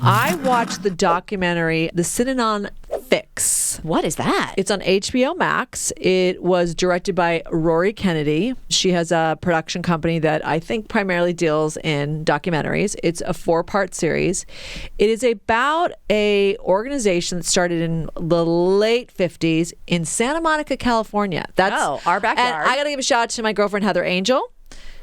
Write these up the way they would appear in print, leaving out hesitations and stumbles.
I watched the documentary, The Synanon Fix. What is that? It's on HBO Max. It was directed by Rory Kennedy. She has a production company that I think primarily deals in documentaries. It's a 4-part series. It is about a organization that started in the late 50s in Santa Monica, California. That's our backyard. And I got to give a shout out to my girlfriend, Heather Angel.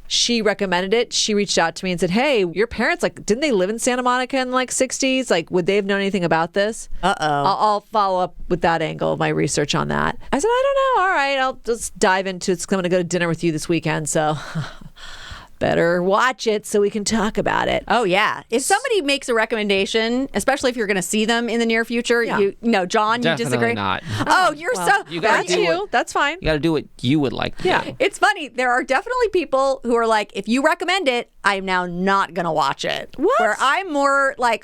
She recommended it. She reached out to me and said, hey, your parents, didn't they live in Santa Monica in 60s? Would they have known anything about this? I'll follow up with that angle of my research on that. I said, I don't know. All right, I'll just dive into it. I'm going to go to dinner with you this weekend, so better watch it so we can talk about it. Oh, yeah. If somebody makes a recommendation, especially if you're going to see them in the near future, John, Definitely you disagree? not. Oh, you're That's you. That's fine. You got to do what you would like to do. It's funny. There are definitely people who are like, if you recommend it, I'm now not going to watch it. What? Where I'm more like,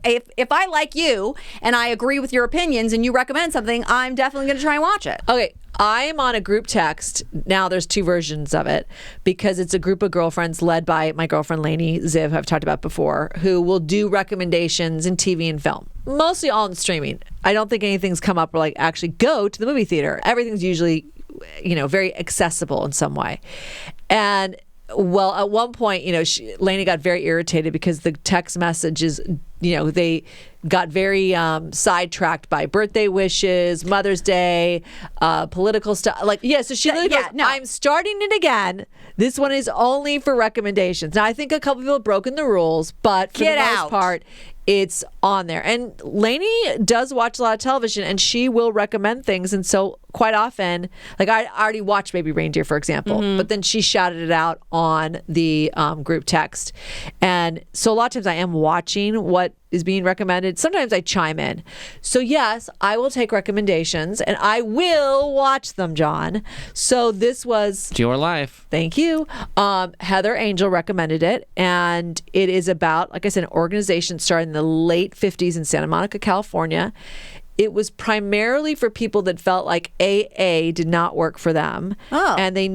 if I like you and I agree with your opinions and you recommend something, I'm definitely going to try and watch it. Okay. I am on a group text. Now there's 2 versions of it because it's a group of girlfriends led by my girlfriend Lainey Ziv, I've talked about before, who will do recommendations in TV and film. Mostly all in streaming. I don't think anything's come up where actually go to the movie theater. Everything's usually, very accessible in some way. And well, at one point, Lainey got very irritated because the text messages, they got very sidetracked by birthday wishes, Mother's Day, political stuff. So she literally goes, I'm starting it again. This one is only for recommendations. Now, I think a couple people have broken the rules, but for the most part, it's on there. And Lainey does watch a lot of television, and she will recommend things. And so quite often, I already watched Baby Reindeer, for example, but then she shouted it out on the group text. And so a lot of times I am watching what is being recommended. Sometimes I chime in. So yes, I will take recommendations and I will watch them, John. So this was... It's your life. Thank you. Heather Angel recommended it. And it is about, like I said, an organization started in the late 50s in Santa Monica, California. It was primarily for people that felt like AA did not work for them. And they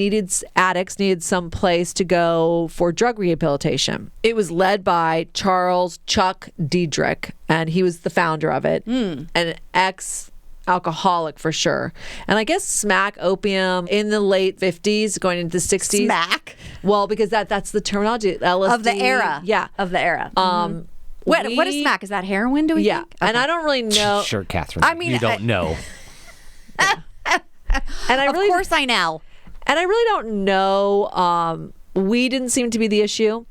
addicts needed some place to go for drug rehabilitation. It was led by Charles Chuck Dederich, and he was the founder of it, an ex-alcoholic for sure. And I guess smack opium in the late 50s, going into the 60s. Smack? Well, because that's the terminology. LSD. Of the era. Yeah. Of the era. What is smack? Is that heroin, do we think? Okay. And I don't really know. Sure, Catherine. I mean, you don't know. And of course I know. And I really don't know. Weed didn't seem to be the issue.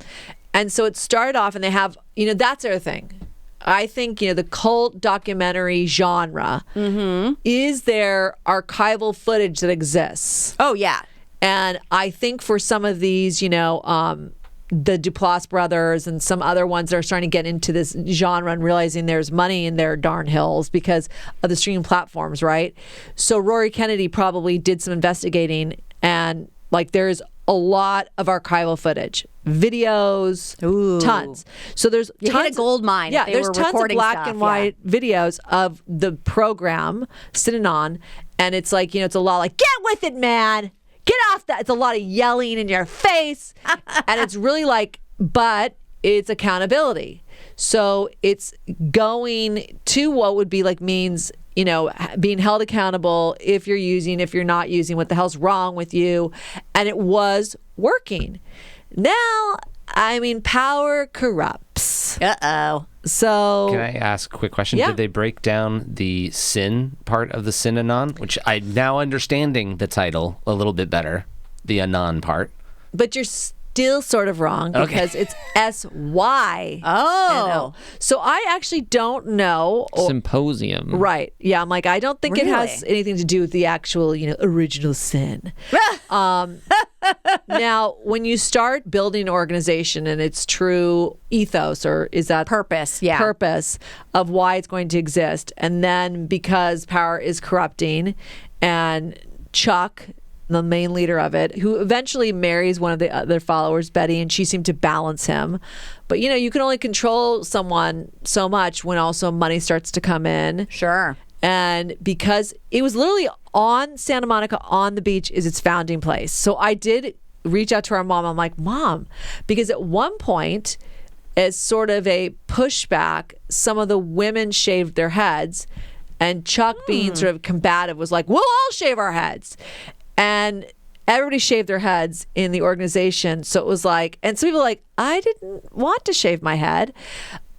And so it started off, and they have, that's their thing. I think, the cult documentary genre is there archival footage that exists. Oh, yeah. And I think for some of these, the Duplass brothers and some other ones that are starting to get into this genre and realizing there's money in their darn hills because of the streaming platforms, right? So Rory Kennedy probably did some investigating, and there's a lot of archival footage, videos, tons. So there's you tons hit a gold mine. Yeah, there's tons of black stuff, and white videos of the program Synanon, and it's it's a lot get with it, man. Get off that. It's a lot of yelling in your face. And it's really but it's accountability. So it's going to what would be means, being held accountable if you're not using, what the hell's wrong with you. And it was working. Now, power corrupts. Uh-oh. So can I ask a quick question? Yeah. Did they break down the sin part of the Synanon, which I'm now understanding the title a little bit better, the Anon part? But you're still sort of wrong because it's SY. Oh. So I actually don't know. Symposium. Right. Yeah. I'm I don't think it has anything to do with the actual, original sin. Now, when you start building an organization and its true ethos, or is that purpose of why it's going to exist, and then because power is corrupting, and Chuck, the main leader of it, who eventually marries one of the other followers, Betty, and she seemed to balance him. But, you can only control someone so much when also money starts to come in. Sure. And because it was literally on Santa Monica, on the beach, is its founding place. So I did reach out to our mom. I'm like, Mom, because at one point, as sort of a pushback, some of the women shaved their heads, and Chuck, being sort of combative, was like, we'll all shave our heads. And everybody shaved their heads in the organization. So it was like, and some people were like, I didn't want to shave my head.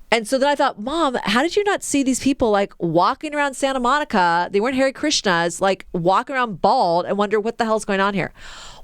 And so then I thought, Mom, how did you not see these people like walking around Santa Monica? They weren't Hare Krishnas, like walking around bald, and wonder what the hell's going on here.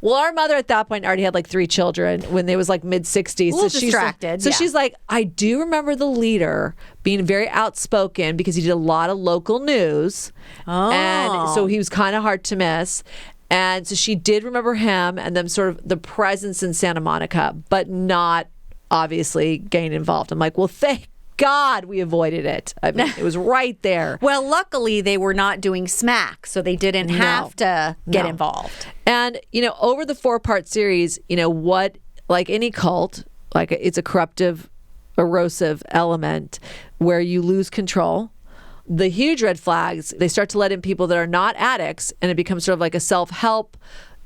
Well, our mother at that point already had like 3 children when they was like mid-60s. A little distracted. She's like, I do remember the leader being very outspoken because he did a lot of local news. Oh. And so he was kind of hard to miss. And so she did remember him and them sort of the presence in Santa Monica, but not obviously getting involved. I'm like, well, thank God we avoided it. I mean, it was right there. Well, luckily they were not doing smack, so they didn't have to get involved. And, over the 4-part series, what, like any cult, like it's a corruptive, erosive element where you lose control. The huge red flags, they start to let in people that are not addicts, and it becomes sort of like a self-help,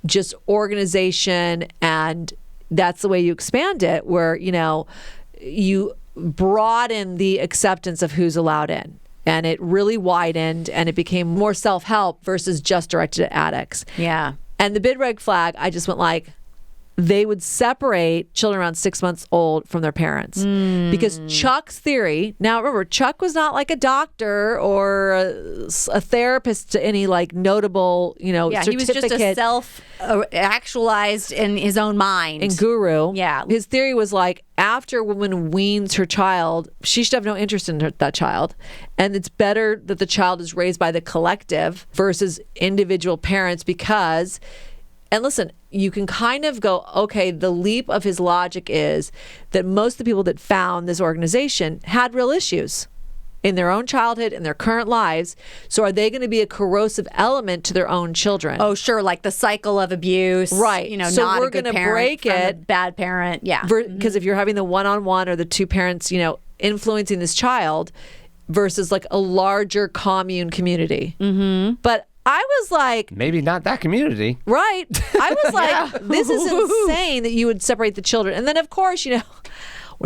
just organization. And that's the way you expand it, where, you broaden the acceptance of who's allowed in. And it really widened, and it became more self-help versus just directed at addicts. Yeah. And the big red flag, I just went like, they would separate children around 6 months old from their parents. Because Chuck's theory, now remember, Chuck was not like a doctor or a therapist to any like notable, certificate. He was just a self-actualized in his own mind. And guru. Yeah. His theory was like, after a woman weans her child, she should have no interest in that child. And it's better that the child is raised by the collective versus individual parents because... And listen, you can kind of go, okay, the leap of his logic is that most of the people that found this organization had real issues in their own childhood, in their current lives. So are they going to be a corrosive element to their own children? Oh, sure. Like the cycle of abuse. Right. So not we're a good going to parent break from a it. bad parent. Yeah. Because if you're having the one-on-one or the 2 parents, influencing this child versus like a larger commune community. But I was like... Maybe not that community. Right. I was like, this is insane that you would separate the children. And then, of course, we're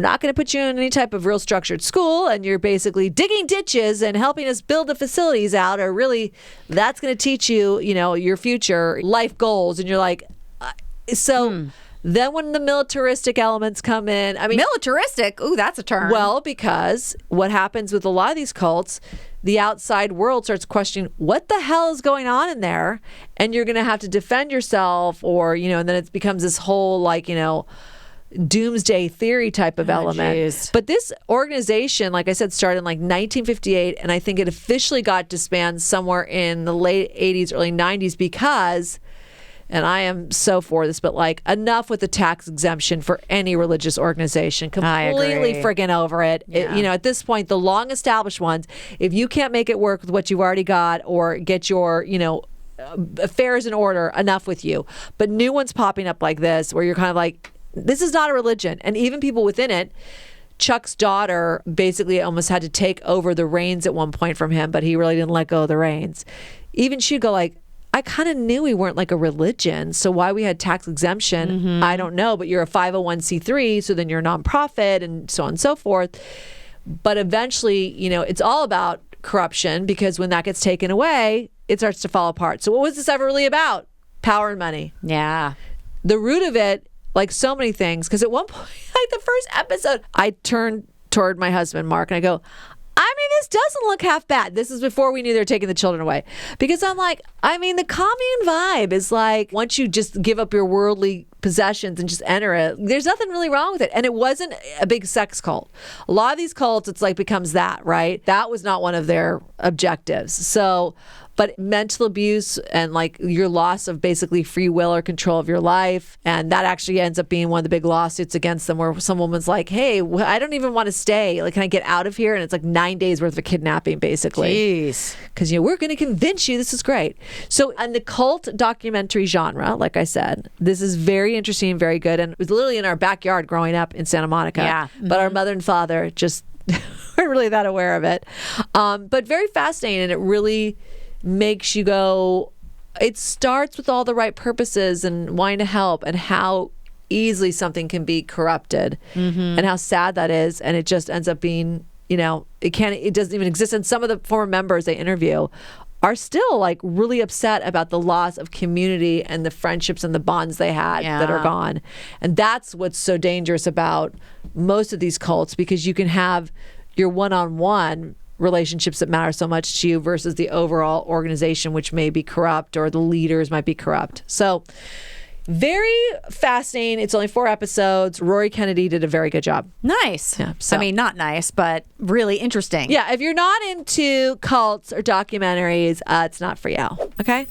not going to put you in any type of real structured school, and you're basically digging ditches and helping us build the facilities out, or really that's going to teach you, your future life goals. And you're like, Then when the militaristic elements come in, I mean... Militaristic? Ooh, that's a term. Well, because what happens with a lot of these cults, the outside world starts questioning what the hell is going on in there, and you're going to have to defend yourself, or, and then it becomes this whole, doomsday theory type of element. Geez. But this organization, like I said, started in 1958, and I think it officially got disbanded somewhere in the late 80s, early 90s because... And I am so for this, but enough with the tax exemption for any religious organization. Completely friggin' over it. Yeah. At this point, the long established ones, if you can't make it work with what you've already got or get your, affairs in order, enough with you. But new ones popping up like this, where you're kind of like, this is not a religion. And even people within it, Chuck's daughter basically almost had to take over the reins at one point from him, but he really didn't let go of the reins. Even she'd go like, I kind of knew we weren't like a religion, so why we had tax exemption, I don't know, but you're a 501c3, so then you're a nonprofit and so on and so forth. But eventually, it's all about corruption, because when that gets taken away, it starts to fall apart. So what was this ever really about? Power and money. Yeah. The root of it, like so many things, because at one point, the first episode, I turned toward my husband, Mark, and I go, this doesn't look half bad. This is before we knew they were taking the children away. Because I'm like, the commune vibe is like, once you just give up your worldly possessions and just enter it, there's nothing really wrong with it. And it wasn't a big sex cult. A lot of these cults, it's becomes that, right? That was not one of their objectives. So, but mental abuse and your loss of basically free will or control of your life. And that actually ends up being one of the big lawsuits against them, where some woman's like, hey, I don't even want to stay. Can I get out of here? And it's 9 days worth of kidnapping, basically. Jeez. Because, we're going to convince you this is great. So in the cult documentary genre, like I said, this is very interesting, very good. And it was literally in our backyard growing up in Santa Monica. Yeah. But our mother and father just weren't really that aware of it. But very fascinating. And it really makes you go, it starts with all the right purposes and wanting to help, and how easily something can be corrupted and how sad that is. And it just ends up being, it doesn't even exist. And some of the former members they interview are still like really upset about the loss of community and the friendships and the bonds they had that are gone. And that's what's so dangerous about most of these cults, because you can have your one-on-one relationships that matter so much to you versus the overall organization, which may be corrupt, or the leaders might be corrupt. So very fascinating. It's only 4 episodes. Rory Kennedy did a very good job. Nice. Yeah, so. I mean, not nice, but really interesting. Yeah, if you're not into cults or documentaries, it's not for you. Okay?